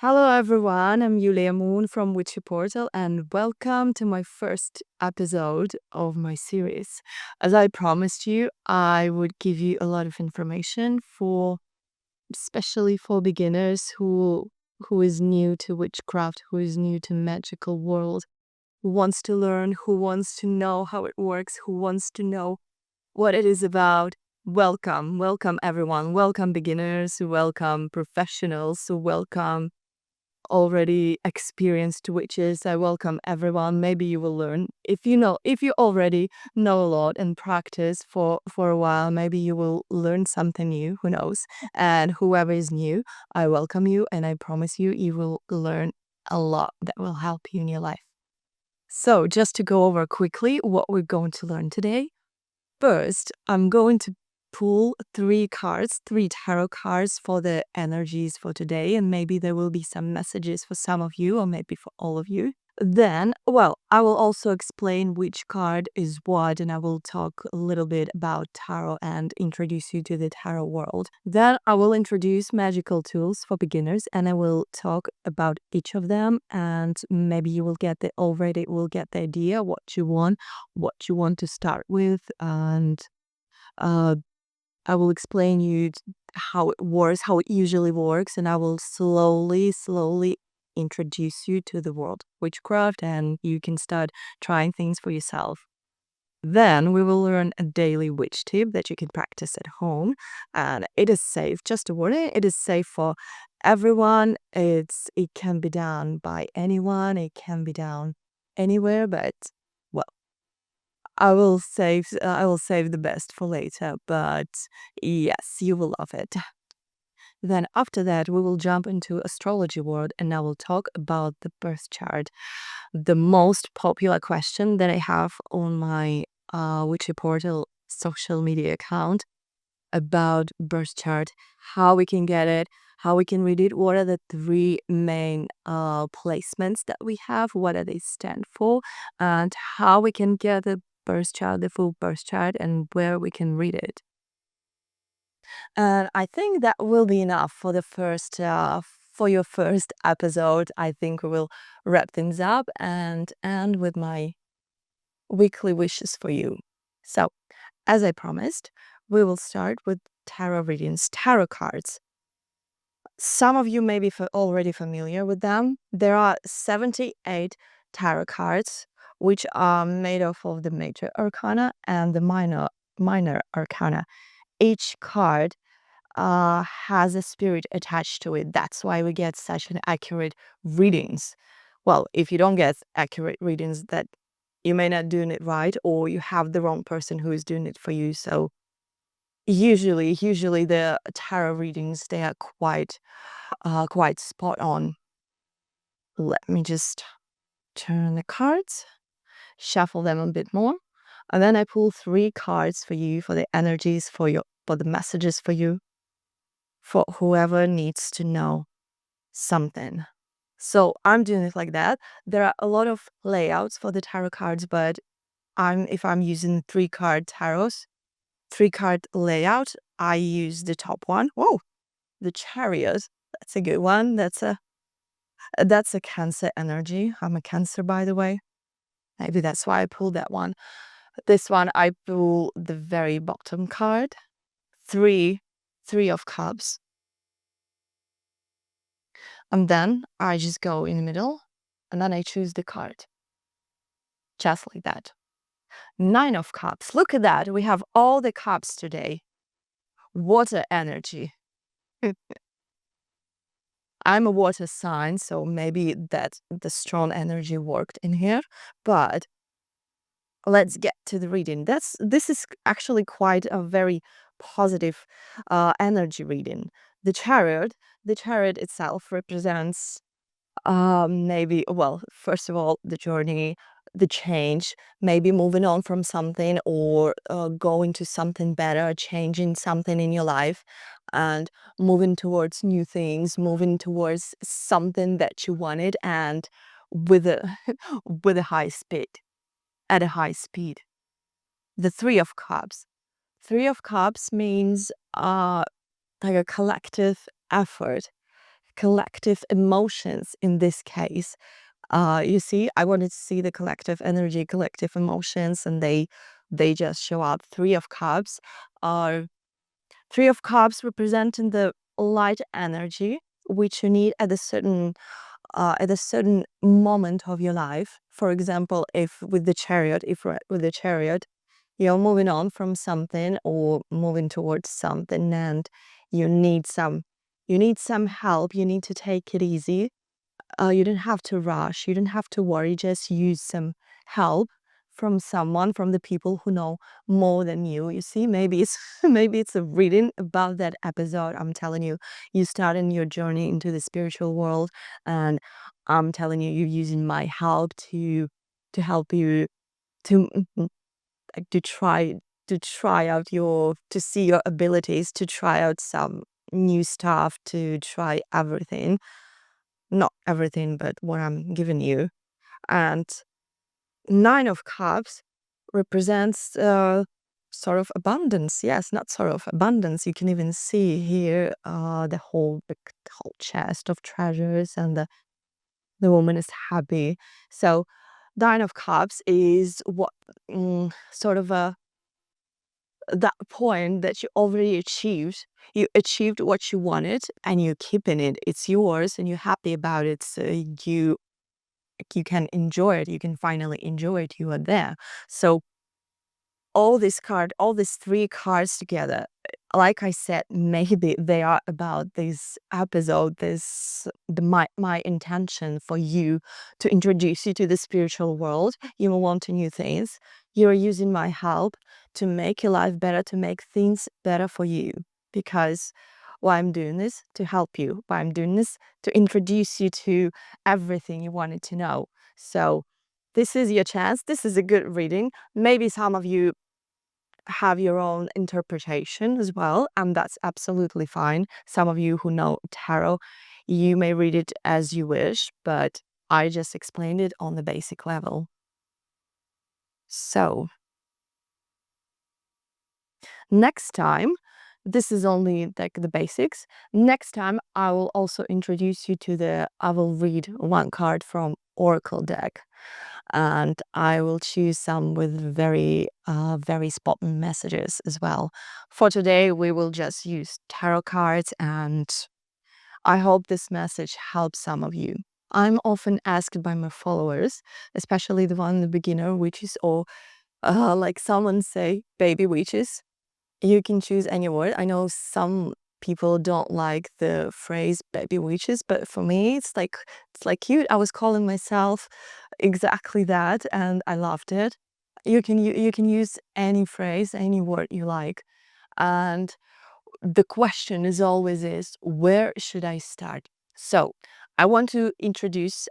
Hello everyone, I'm Yulia Moon from Witchyportal and welcome to my first episode of my series. As I promised you, I would give you a lot of information especially for beginners who is new to witchcraft, who is new to magical world, who wants to learn, who wants to know how it works, who wants to know what it is about. Welcome everyone. Welcome beginners, welcome professionals, welcome already experienced witches. I welcome everyone. Maybe you will learn. If you already know a lot and practice for a while, maybe you will learn something new, who knows. And whoever is new, I welcome you and I promise you you will learn a lot that will help you in your life. So, just to go over quickly what we're going to learn today. First, I'm going to pull three tarot cards for the energies for today, and maybe there will be some messages for some of you, or maybe for all of you. Then, I will also explain which card is what, and I will talk a little bit about tarot and introduce you to the tarot world. Then, I will introduce magical tools for beginners, and I will talk about each of them, and maybe you will get the idea what you want to start with, and uh, I will explain you how it works, how it usually works, and I will slowly introduce you to the world of witchcraft, and you can start trying things for yourself. Then we will learn a daily witch tip that you can practice at home, and it is safe. Just a warning, it is safe for everyone. It can be done by anyone. It can be done anywhere, but well, I will save the best for later, but yes, you will love it. Then after that, we will jump into astrology world and I will talk about the birth chart. The most popular question that I have on my Witchy Portal social media account about birth chart, how we can get it, how we can read it, what are the three main placements that we have, what do they stand for, and how we can get the birth chart, the full birth chart, and where we can read it. And I think that will be enough for for your first episode. I think we will wrap things up and end with my weekly wishes for you. So, as I promised, we will start with tarot readings, tarot cards. Some of you may be already familiar with them. There are 78 tarot cards, which are made up of the major arcana and the minor arcana. Each card has a spirit attached to it. That's why we get such an accurate readings. Well, if you don't get accurate readings, that you may not doing it right, or you have the wrong person who is doing it for you. So usually the tarot readings, they are quite spot on. Let me just turn the cards, shuffle them a bit more, and then I pull three cards for you, for the energies, for the messages for you, for whoever needs to know something. So I'm doing it like that. There are a lot of layouts for the tarot cards, but if I'm using three card layout, I use the top one. Whoa, the Chariot. That's a good one. That's a Cancer energy. I'm a Cancer, by the way. Maybe that's why I pulled that one. This one, I pull the very bottom card. Three of Cups. And then I just go in the middle and then I choose the card. Just like that. 9 of Cups. Look at that. We have all the cups today. Water energy. I'm a water sign, so maybe that the strong energy worked in here. But let's get to the reading. This is actually quite a very positive energy reading. The chariot itself represents maybe, well, first of all, the journey, the change, maybe moving on from something, or going to something better, changing something in your life, and moving towards new things, moving towards something that you wanted, and with a with a high speed, at a high speed. The Three of Cups. Three of Cups means like a collective effort, collective emotions in this case. You see, I wanted to see the collective energy, collective emotions, and they just show up. Are Three of Cups representing the light energy which you need at a certain moment of your life. For example, if with the chariot, if we're with the chariot, you're moving on from something or moving towards something, and you need some you need some help. You need to take it easy. You don't have to rush. You don't have to worry. Just use some help from someone, from the people who know more than you. You see, maybe it's maybe it's a reading about that episode. I'm telling you, you starting your journey into the spiritual world, and I'm telling you, you're using my help to help you to like to try out to see your abilities, to try out some new stuff, to try everything, not everything, but what I'm giving you. And Nine of Cups represents sort of abundance. Yes, not sort of abundance. You can even see here the whole chest of treasures, and the woman is happy. So Nine of Cups is what sort of a that point that you already achieved. You achieved what you wanted, and you're keeping it. It's yours, and you're happy about it. So you can enjoy it. You can finally enjoy it. You are there. So all these three cards together, like I said, maybe they are about this episode, my intention for you, to introduce you to the spiritual world. You will want new things. You're using my help to make your life better, to make things better for you. Because why I'm doing this? To help you. Why I'm doing this? To introduce you to everything you wanted to know. So this is your chance. This is a good reading. Maybe some of you have your own interpretation as well, and that's absolutely fine. Some of you who know tarot, you may read it as you wish, but I just explained it on the basic level. So next time, this is only like the basics. Next time, I will also introduce you to I will read one card from Oracle deck, and I will choose some with very spot messages as well. For today, we will just use tarot cards, and I hope this message helps some of you. I'm often asked by my followers, especially the one, the beginner witches, or like someone say, baby witches. You can choose any word. I know some people don't like the phrase baby witches, but for me, it's like cute. I was calling myself exactly that, and I loved it. You can use any phrase, any word you like, and the question is always where should I start? So I want to introduce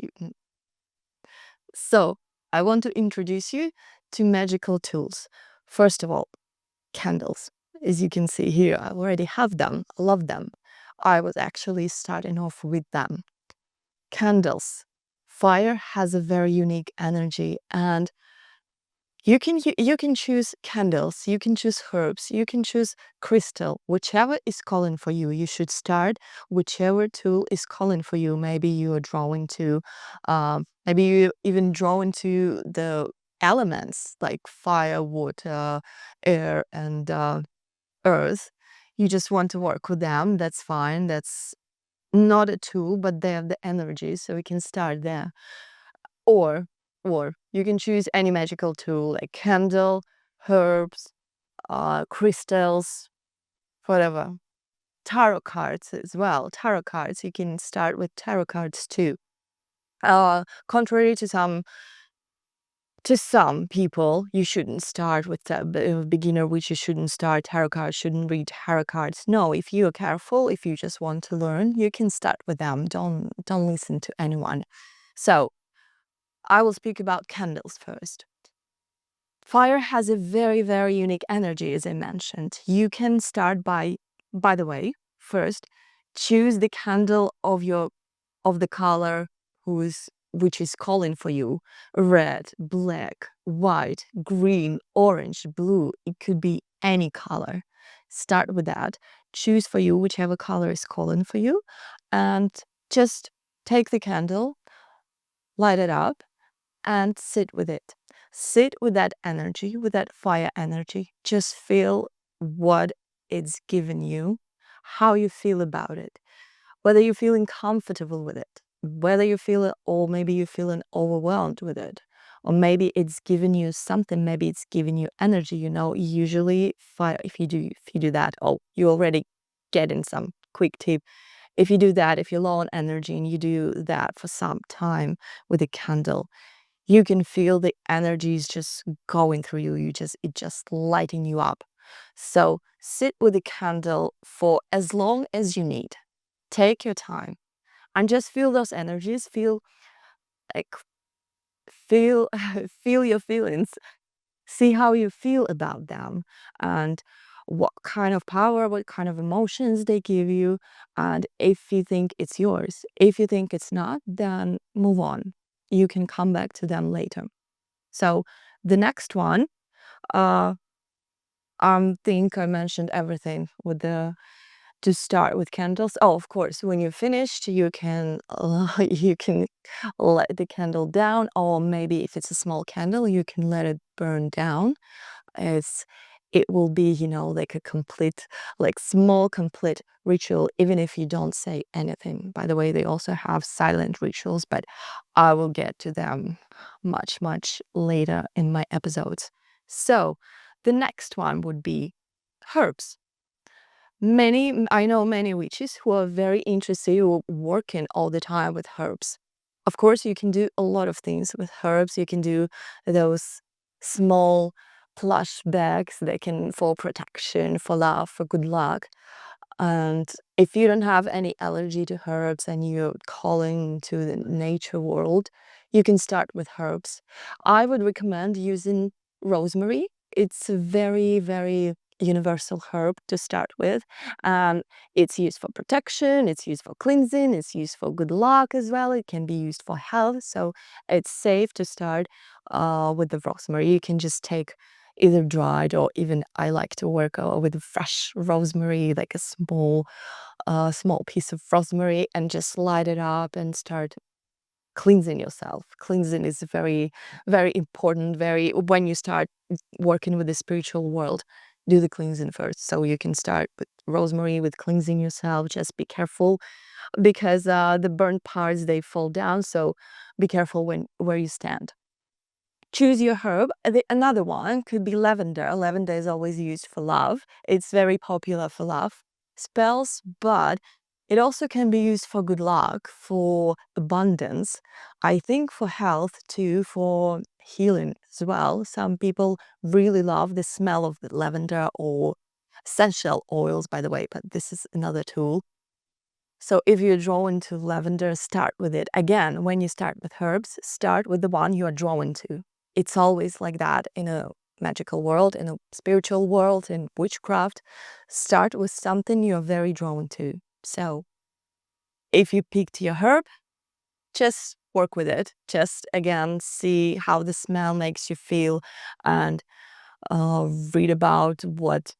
you. So I want to introduce you to magical tools. First of all, candles. As you can see here, I already have them. I love them. I was actually starting off with them. Candles. Fire has a very unique energy, and you can choose candles, you can choose herbs, you can choose crystal, whichever is calling for you. You should start whichever tool is calling for you. Maybe you are drawing to, maybe you even draw into the elements like fire, water, air, and earth. You just want to work with them. That's fine. That's not a tool, but they have the energy, so we can start there. Or you can choose any magical tool like candle, herbs, crystals, whatever. Tarot cards as well. Tarot cards, you can start with tarot cards too. Contrary to some people, you shouldn't start with a beginner, which you shouldn't start tarot cards, shouldn't read tarot cards. No, if you're careful, if you just want to learn, you can start with them. Don't listen to anyone. So I will speak about candles first. Fire has a very unique energy, as I mentioned. You can start by the way, first, choose the candle of the color which is calling for you. Red, black, white, green, orange, blue. It could be any color. Start with that. choose for you whichever color is calling for you, and just take the candle, light it up, and sit with it. Sit with that energy, with that fire energy. Just feel what it's given you, how you feel about it, whether you're feeling comfortable with it, whether you feel it, or maybe you're feeling overwhelmed with it, or maybe it's giving you something, maybe it's giving you energy. Usually fire, if you do that, oh, you already getting some quick tip. If you do that, if you're low on energy and you do that for some time with a candle, you can feel the energy is just going through you. It just lighting you up. So sit with the candle for as long as you need. Take your time and just feel those energies. Like feel feel your feelings. See how you feel about them, and what kind of power, what kind of emotions they give you. And if you think it's yours, if you think it's not, then move on. You can come back to them later. So the next one, uh, I think I mentioned everything with the to start with candles. Oh, of course, when you're finished, you can you can let the candle down, or maybe if it's a small candle, you can let it burn down. It's it will be, like a complete, like small complete ritual, even if you don't say anything. By the way, they also have silent rituals, but I will get to them much, much later in my episodes. So the next one would be herbs. I know many witches who are very interested, who are working all the time with herbs. Of course, you can do a lot of things with herbs. You can do those small plush bags that can for protection, for love, for good luck. And if you don't have any allergy to herbs and you're calling to the nature world, you can start with herbs. I would recommend using rosemary. It's a very, very universal herb to start with. It's used for protection, it's used for cleansing, it's used for good luck as well. It can be used for health. So it's safe to start with the rosemary. You can just take either dried, or even I like to work with fresh rosemary, like a small piece of rosemary, and just light it up and start cleansing yourself. Cleansing is very, very important. When you start working with the spiritual world, do the cleansing first. So you can start with rosemary, with cleansing yourself. Just be careful, because the burnt parts, they fall down. So be careful where you stand. Choose your herb. Another one could be lavender. Lavender is always used for love. It's very popular for love spells, but it also can be used for good luck, for abundance. I think for health too, for healing as well. Some people really love the smell of the lavender, or essential oils, by the way, but this is another tool. So if you're drawn to lavender, start with it. Again, when you start with herbs, start with the one you are drawn to. It's always like that in a magical world, in a spiritual world, in witchcraft. Start with something you're very drawn to. So if you picked your herb, just work with it. Just again, see how the smell makes you feel, and read about what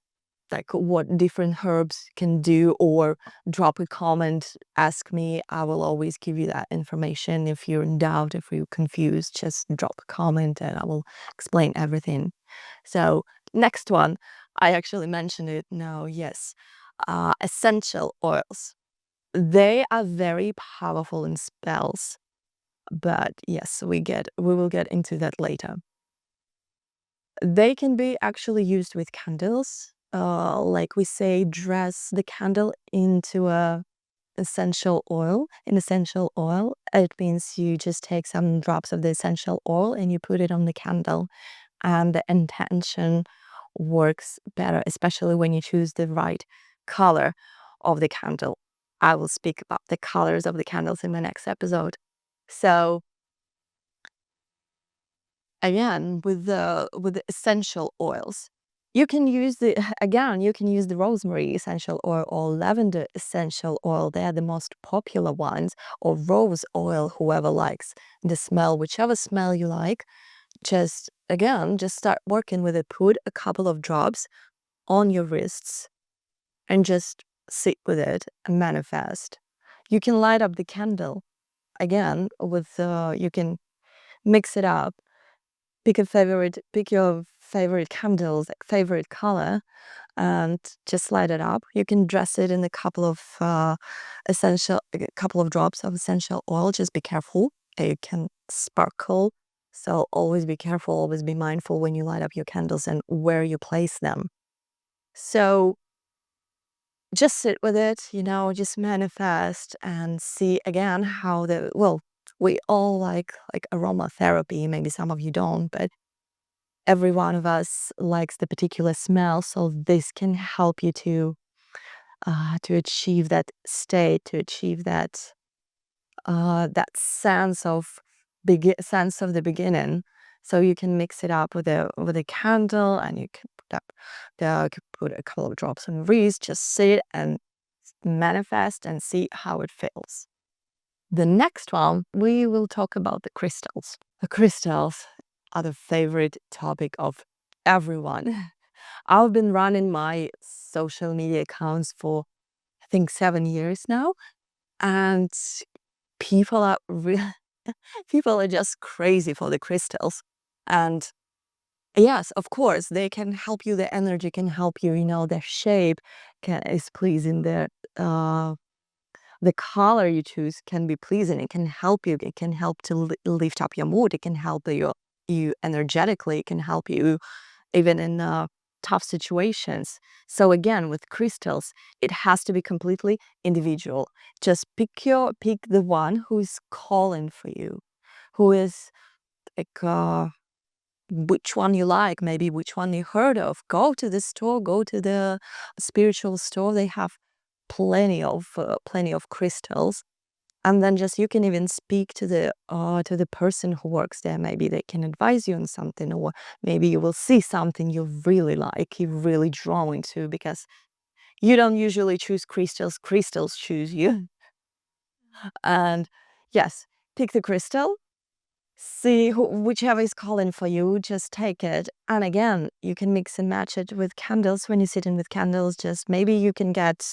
different herbs can do, or drop a comment, ask me. I will always give you that information. If you're in doubt, if you're confused, just drop a comment and I will explain everything. So next one, I actually mentioned it now. Yes, essential oils. They are very powerful in spells, but yes, we will get into that later. They can be actually used with candles. Like we say, dress the candle into a essential oil. An essential oil, it means you just take some drops of the essential oil and you put it on the candle, and the intention works better, especially when you choose the right color of the candle. I will speak about the colors of the candles in my next episode. So again, with the essential oils, you can use the rosemary essential oil, or lavender essential oil. They're the most popular ones, or rose oil, whoever likes the smell, whichever smell you like. Just start working with it. Put a couple of drops on your wrists and just sit with it and manifest. You can light up the candle again with you can mix it up. Pick your favorite candles, like favorite color, and just light it up. You can dress it in a couple of drops of essential oil. Just be careful. It can sparkle. So always be careful, always be mindful when you light up your candles and where you place them. So just sit with it, just manifest and see again how we all like aromatherapy. Maybe some of you don't, but every one of us likes the particular smell. So this can help you to achieve that state, to achieve that sense of the beginning. So you can mix it up with a candle, and you can put a couple of drops on wreath. Just sit and manifest and see how it feels. The next one, we will talk about the crystals. The crystals are the favorite topic of everyone. I've been running my social media accounts for, I think, 7 years now, and people are people are just crazy for the crystals. And yes, of course, they can help you. The energy can help you. Their shape is pleasing. The color you choose can be pleasing. It can help you. It can help to lift up your mood. It can help you energetically. It can help you even in tough situations. So again, with crystals, it has to be completely individual. Just pick the one who is calling for you, who is like which one you like, maybe which one you heard of. Go to the store, go to the spiritual store. They have plenty of crystals. And then just you can even speak to the person who works there. Maybe they can advise you on something, or maybe you will see something you really like, you're really drawn to, because you don't usually choose crystals. Crystals choose you. And yes, pick the crystal, see whichever is calling for you, just take it. And again, you can mix and match it with candles. When you sit in with candles, just maybe you can get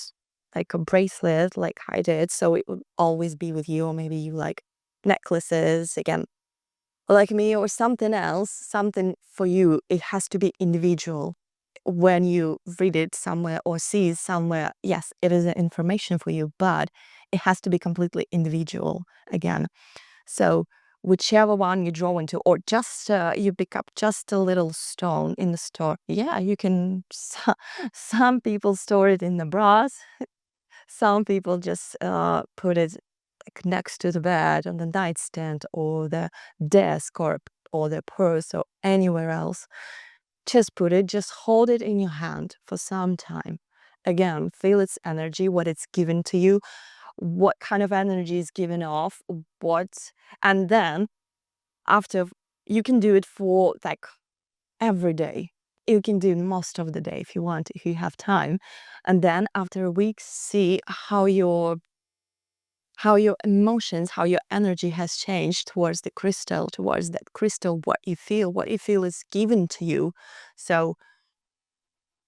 like a bracelet like I did, so it would always be with you. Or maybe you like necklaces, again, like me, or something else, something for you. It has to be individual. When you read it somewhere or see it somewhere, yes, it is information for you, but it has to be completely individual again. So whichever one you draw into, or just you pick up just a little stone in the store. Yeah, you can. Some people store it in the bras. Some people just put it like next to the bed, on the nightstand, or the desk, or the purse, or anywhere else. Just put it, just hold it in your hand for some time. Again, feel its energy, what it's given to you, what kind of energy is given off, and then after, you can do it for like every day. You can do most of the day if you want, if you have time. And then after a week, see how your emotions, how your energy has changed towards that crystal, what you feel is given to you. So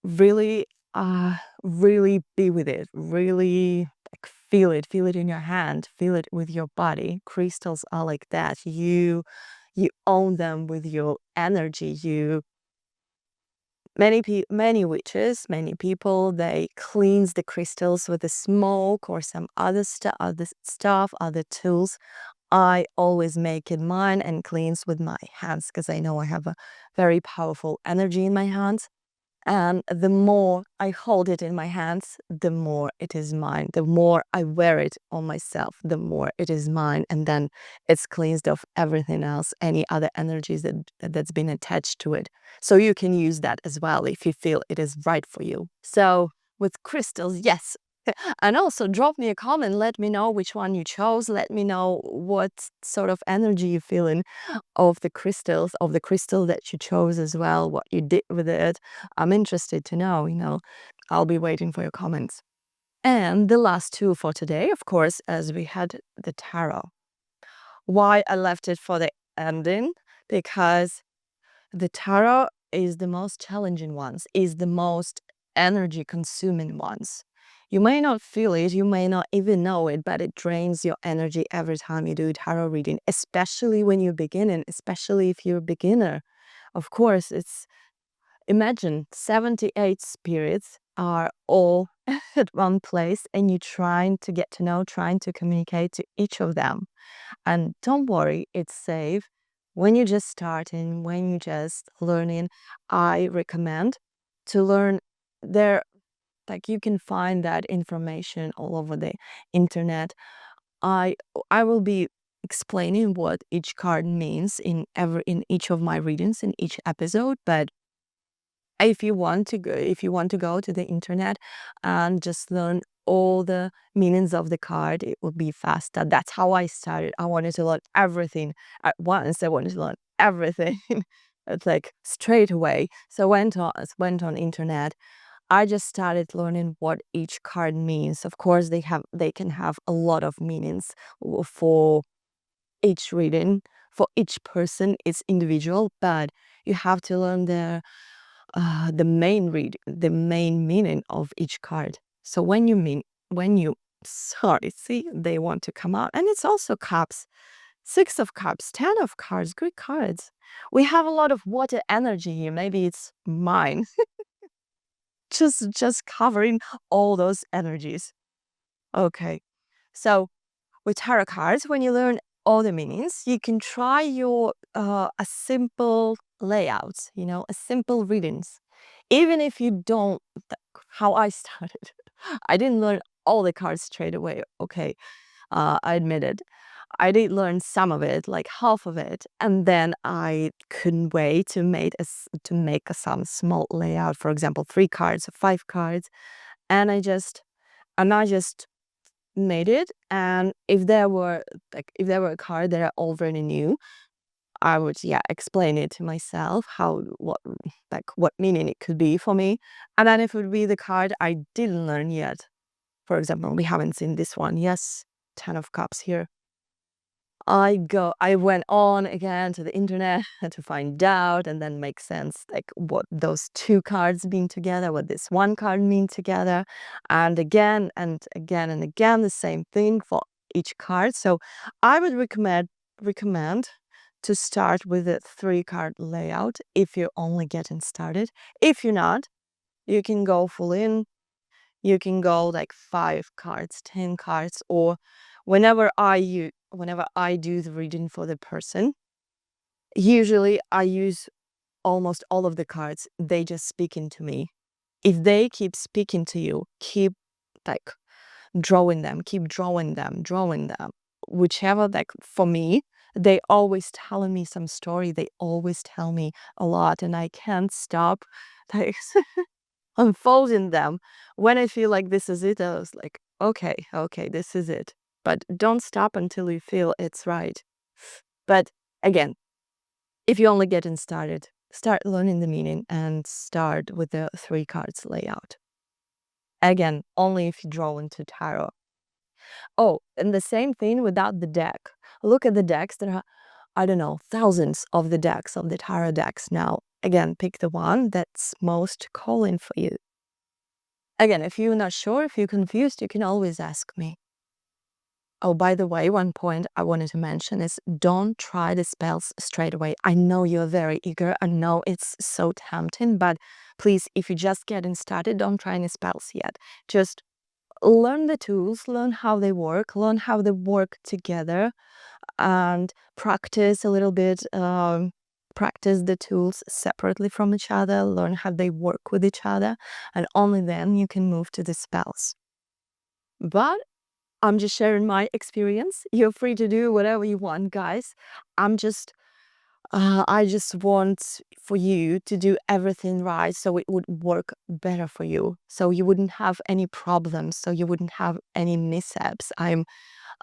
really, really be with it. Really like feel it in your hand, feel it with your body. Crystals are like that. You own them with your energy. Many witches, many people, they cleanse the crystals with the smoke or some other stuff, other tools. I always make it mine and cleanse with my hands, because I know I have a very powerful energy in my hands. And the more I hold it in my hands, the more it is mine. The more I wear it on myself, the more it is mine. And then it's cleansed of everything else, any other energies that's been attached to it. So you can use that as well if you feel it is right for you. So with crystals, yes. And also drop me a comment. Let me know which one you chose. Let me know what sort of energy you're feeling of the crystal that you chose as well, what you did with it. I'm interested to know. I'll be waiting for your comments. And the last two for today, of course, as we had the tarot. Why I left it for the ending? Because the tarot is the most challenging ones, is the most energy consuming ones. You may not feel it, you may not even know it, but it drains your energy every time you do tarot reading, especially when you're beginning, especially if you're a beginner. Of course, imagine 78 spirits are all at one place and you're trying to get to know, trying to communicate to each of them. And don't worry, it's safe. When you're just starting, when you're just learning, I recommend to learn there. Like, you can find that information all over the internet. I I will be explaining what each card means in each of my readings in each episode, but if you want to go to the internet and just learn all the meanings of the card, it will be faster. That's how I started. I wanted to learn everything at once. I wanted to learn everything. It's like straight away. So went on internet. I just started learning what each card means. Of course, they can have a lot of meanings for each reading. For each person, it's individual, but you have to learn the main meaning of each card. So when you sorry, see, they want to come out, and it's also cups, 6 of cups, 10 of cards, good cards. We have a lot of water energy here. Maybe it's mine, just covering all those energies. Okay, so with tarot cards, when you learn all the meanings, you can try your a simple layout, a simple readings. Even if you don't, how I started, I didn't learn all the cards straight away. Okay, I admit it. I did learn some of it, like half of it, and then I couldn't wait to make some small layout. For example, 3 cards, 5 cards, and I just made it. And if there were a card that I already knew, I would explain it to myself what meaning it could be for me. And then if it would be the card I didn't learn yet, for example, we haven't seen this one. Yes, 10 of cups here. I went on again to the internet to find out and then make sense, like what those 2 cards mean together, what this 1 card mean together, and again and again and again the same thing for each card. So I would recommend to start with a 3-card layout if you're only getting started. If you're not, you can go full in. You can go like 5 cards, 10 cards, or whenever I do the reading for the person, usually I use almost all of the cards. They just speak into me. If they keep speaking to you, keep like keep drawing them. Whichever, like for me, they always telling me some story. They always tell me a lot, and I can't stop like unfolding them. When I feel like this is it, I was like, okay, this is it. But don't stop until you feel it's right. But again, if you're only getting started, start learning the meaning and start with the 3 cards layout. Again, only if you draw into tarot. Oh, and the same thing without the deck. Look at the decks. There are, I don't know, thousands of the decks, of the tarot decks now. Again, pick the one that's most calling for you. Again, if you're not sure, if you're confused, you can always ask me. Oh, by the way, one point I wanted to mention is don't try the spells straight away. I know you're very eager. I know it's so tempting, but please, if you're just getting started, don't try any spells yet. Just learn the tools, learn how they work together, and practice a little bit. Practice the tools separately from each other, learn how they work with each other, and only then you can move to the spells. But I'm just sharing my experience. You're free to do whatever you want, guys. I just want for you to do everything right so it would work better for you. So you wouldn't have any problems, so you wouldn't have any mishaps.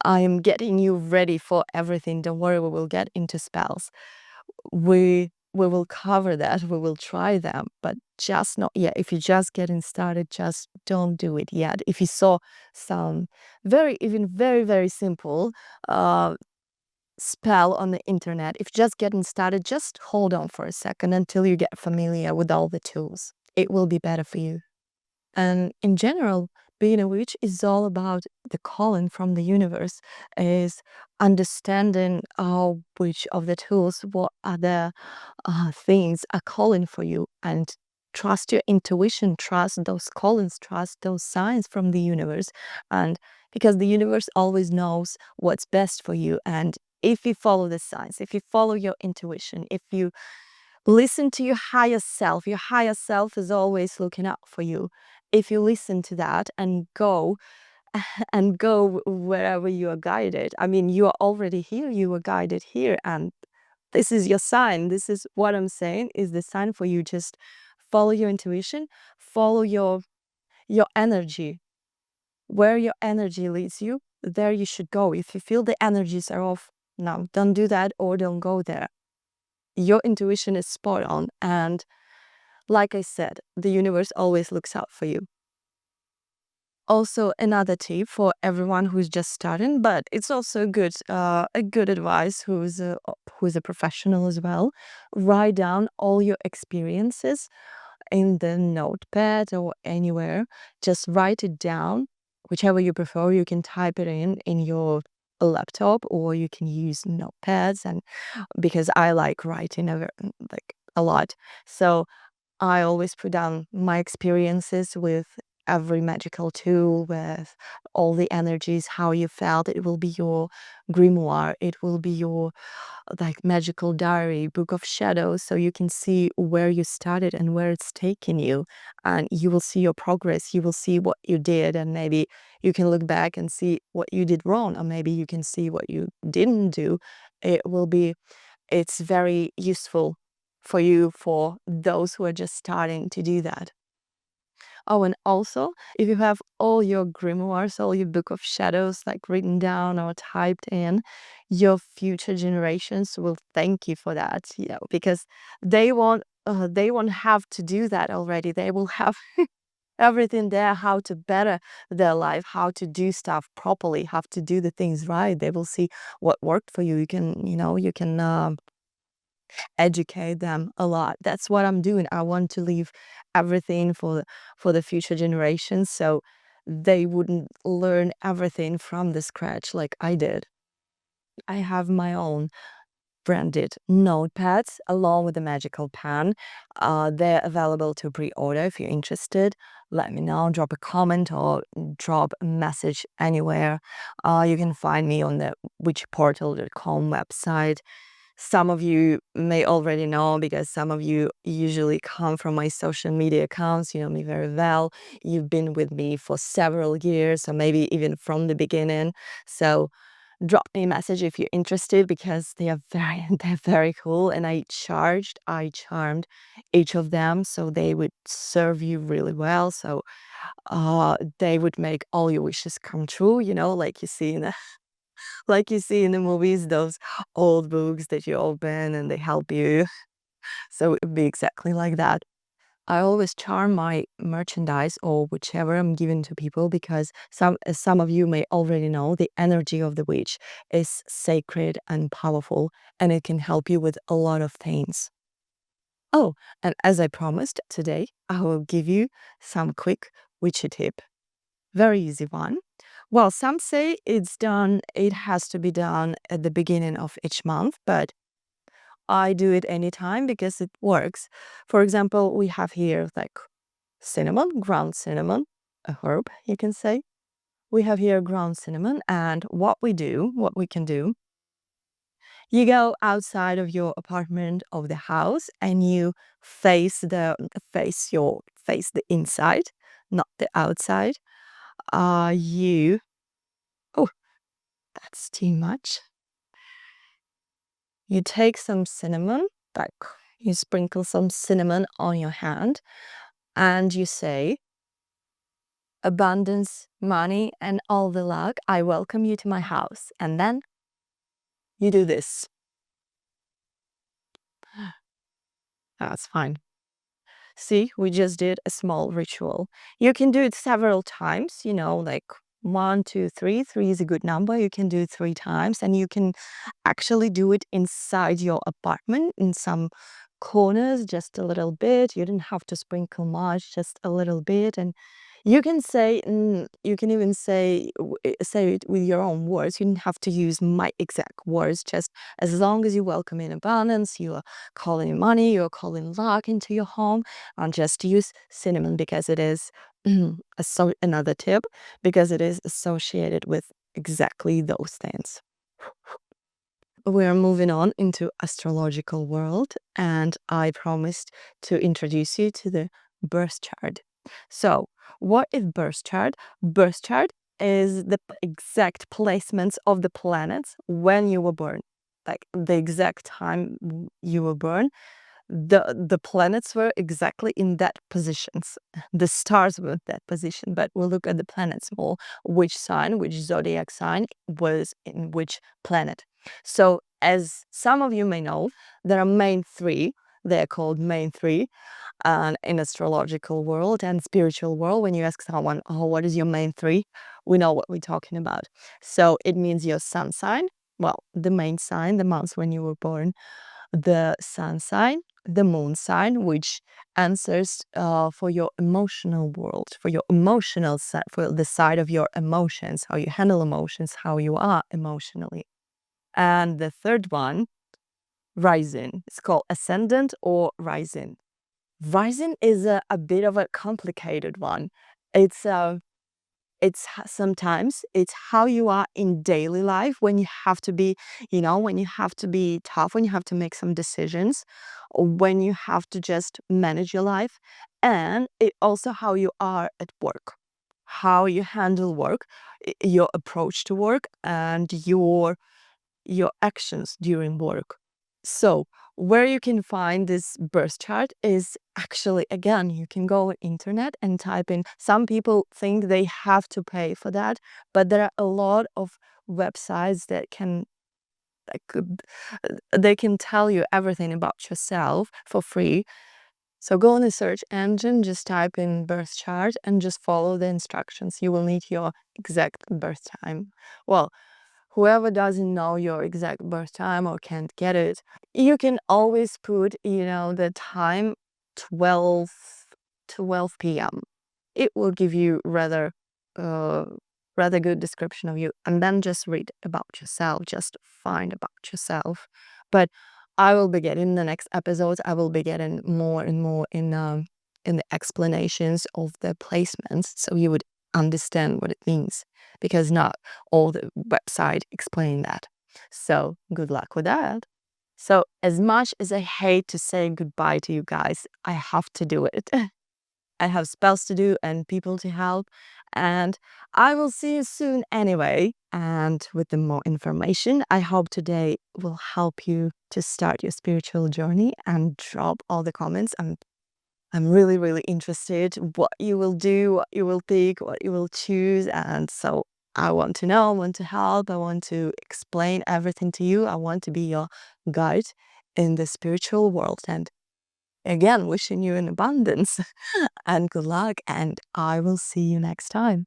I'm getting you ready for everything. Don't worry, we will get into spells. We will cover that. We will try them, but just not yet. If you're just getting started, just don't do it yet. If you saw some very, very simple spell on the internet, if just getting started, just hold on for a second until you get familiar with all the tools. It will be better for you. And in general, being a witch is all about the calling from the universe, is understanding which of the tools, what other things are calling for you, and trust your intuition, trust those callings, trust those signs from the universe. And because the universe always knows what's best for you. And if you follow the signs, if you follow your intuition, if you listen to your higher self is always looking out for you. If you listen to that and go and go wherever you are guided. I mean, you are already here, you are guided here, and this is your sign. This is what I'm saying is the sign for you. Just follow your intuition, follow your energy. Where your energy leads you, there you should go. If you feel the energies are off, no, don't do that or don't go there. Your intuition is spot on, and like I said, the universe always looks out for you. Also, another tip for everyone who's just starting, but it's also a good advice who's a professional as well. Write down all your experiences in the notepad or anywhere. Just write it down, whichever you prefer. You can type it in your laptop, or you can use notepads. And because I like writing like a lot, so I always put down my experiences with every magical tool, with all the energies, how you felt. It will be your grimoire, it will be your like magical diary, book of shadows, so you can see where you started and where it's taken you. And you will see your progress, you will see what you did, and maybe you can look back and see what you did wrong, or maybe you can see what you didn't do. It's very useful for you, for those who are just starting to do that. Oh, and also, if you have all your grimoires, all your book of shadows like written down or typed in, your future generations will thank you for that, because they won't have to do that already. They will have everything there, how to better their life, how to do stuff properly, how to do the things right. They will see what worked for you. You can educate them a lot. That's what I'm doing. I want to leave everything for the future generations, so they wouldn't learn everything from the scratch like I did. I have my own branded notepads along with a magical pen. They're available to pre-order. If you're interested, let me know. Drop a comment or drop a message anywhere. You can find me on the witchyportal.com website. Some of you may already know, because some of you usually come from my social media accounts. You know me very well. You've been with me for several years, or maybe even from the beginning. So drop me a message if you're interested, because they're very cool, and I charmed each of them, so they would serve you really well. So they would make all your wishes come true, like you see in the like you see in the movies, those old books that you open and they help you. So it would be exactly like that. I always charm my merchandise or whichever I'm giving to people, because as some of you may already know, the energy of the witch is sacred and powerful, and it can help you with a lot of things. Oh, and as I promised, today I will give you some quick witchy tip. Very easy one. Well, some say it has to be done at the beginning of each month, but I do it anytime because it works. For example, we have here like cinnamon, ground cinnamon, a herb, you can say. We have here ground cinnamon, and what we can do, you go outside of your apartment, of the house, and you face the inside, not the outside. You Oh, that's too much. You take some cinnamon, like you sprinkle some cinnamon on your hand, and you say, "Abundance, money, and all the luck, I welcome you to my house." And then you do this. That's fine. See, we just did a small ritual. You can do it several times, like one, two, three. Three is a good number. You can do it 3 times, and you can actually do it inside your apartment in some corners, just a little bit. You didn't have to sprinkle much, just a little bit. And You can say, you can even say it with your own words. You don't have to use my exact words. Just as long as you welcome in abundance, you are calling money, you're calling luck into your home, and just use cinnamon because it is another tip, because it is associated with exactly those things. We're moving on into astrological world, and I promised to introduce you to the birth chart. So, what is birth chart? Birth chart is the exact placements of the planets when you were born, like the exact time you were born. The planets were exactly in that positions. The stars were in that position, but we'll look at the planets more. Which sign, which zodiac sign was in which planet. So, as some of you may know, there are main three. They're called main three, in astrological world and spiritual world. When you ask someone, "Oh, what is your main three?" we know what we're talking about. So it means your sun sign. Well, the main sign, the month when you were born, the sun sign, the moon sign, which answers for your emotional world, for your emotional side, for the side of your emotions, how you handle emotions, how you are emotionally. And the third one, rising. It's called ascendant or rising. Rising is a bit of a complicated one. It's sometimes it's how you are in daily life when you have to be, when you have to be tough, when you have to make some decisions, or when you have to just manage your life. And it also how you are at work, how you handle work, your approach to work, and your actions during work. So where you can find this birth chart is actually, again, you can go on internet and type in. Some people think they have to pay for that, but there are a lot of websites that they can tell you everything about yourself for free. So go on the search engine, just type in birth chart and just follow the instructions. You will need your exact birth time. Well, whoever doesn't know your exact birth time or can't get it, you can always put, the time 12, 12 p.m. It will give you uh, rather good description of you. And then just read about yourself, just find about yourself. But I will be getting in the next episodes, I will be getting more and more in the explanations of the placements, so you would understand what it means, because not all the website explain that. So good luck with that. So as much as I hate to say goodbye to you guys, I have to do it. I have spells to do and people to help, and I will see you soon anyway. And with the more information, I hope today will help you to start your spiritual journey, and drop all the comments. I'm really, really interested what you will do, what you will pick, what you will choose. And so I want to know, I want to help, I want to explain everything to you. I want to be your guide in the spiritual world. And again, wishing you an abundance and good luck. And I will see you next time.